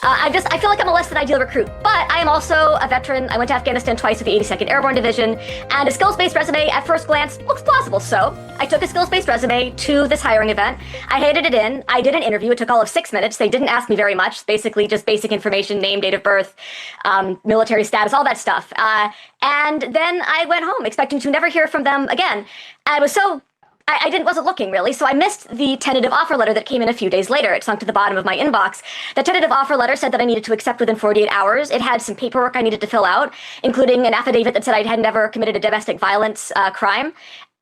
I feel like I'm a less than ideal recruit, but I am also a veteran. I went to Afghanistan twice with the 82nd Airborne Division, and a skills-based resume at first glance looks plausible. So I took a skills-based resume to this hiring event. I handed it in. I did an interview. It took all of 6 minutes. They didn't ask me very much, basically just basic information, name, date of birth, military status, all that stuff. And then I went home expecting to never hear from them again. I was so wasn't looking really, so I missed the tentative offer letter that came in a few days later. It sunk to the bottom of my inbox. The tentative offer letter said that I needed to accept within 48 hours. It had some paperwork I needed to fill out, including an affidavit that said I had never committed a domestic violence crime,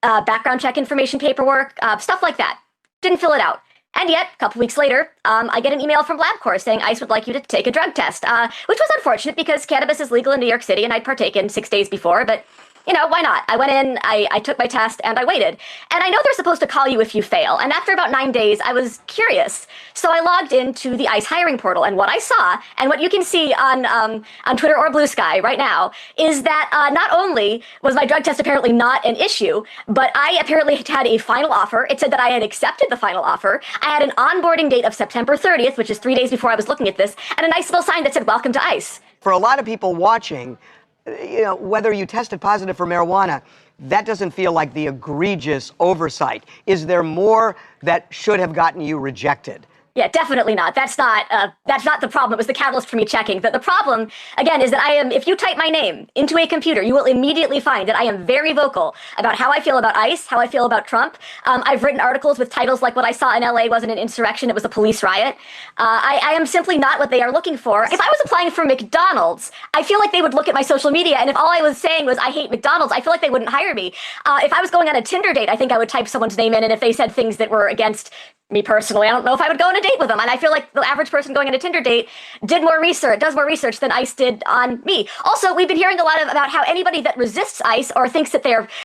background check information paperwork, stuff like that. Didn't fill it out. And yet, a couple weeks later, I get an email from LabCorp saying ICE would like you to take a drug test, which was unfortunate because cannabis is legal in New York City and I'd partaken 6 days before, but you know, why not? I went in, I took my test, and I waited. And I know they're supposed to call you if you fail. And after about 9 days, I was curious. So I logged into the ICE hiring portal, and what I saw, and what you can see on Twitter or Blue Sky right now, is that not only was my drug test apparently not an issue, but I apparently had a final offer. It said that I had accepted the final offer. I had an onboarding date of September 30th, which is 3 days before I was looking at this, and a nice little sign that said, "Welcome to ICE." For a lot of people watching, you know, whether you tested positive for marijuana, that doesn't feel like the egregious oversight. Is there more that should have gotten you rejected? Yeah, definitely not. That's not the problem. It was the catalyst for me checking. The problem, again, is that if you type my name into a computer, you will immediately find that I am very vocal about how I feel about ICE, how I feel about Trump. I've written articles with titles like what I saw in LA wasn't an insurrection, it was a police riot. I am simply not what they are looking for. If I was applying for McDonald's, I feel like they would look at my social media, and if all I was saying was I hate McDonald's, I feel like they wouldn't hire me. If I was going on a Tinder date, I think I would type someone's name in, and if they said things that were against me personally, I don't know if I would go on a date with them. And I feel like the average person going on a Tinder date does more research than ICE did on me. Also, we've been hearing a lot about how anybody that resists ICE or thinks that they're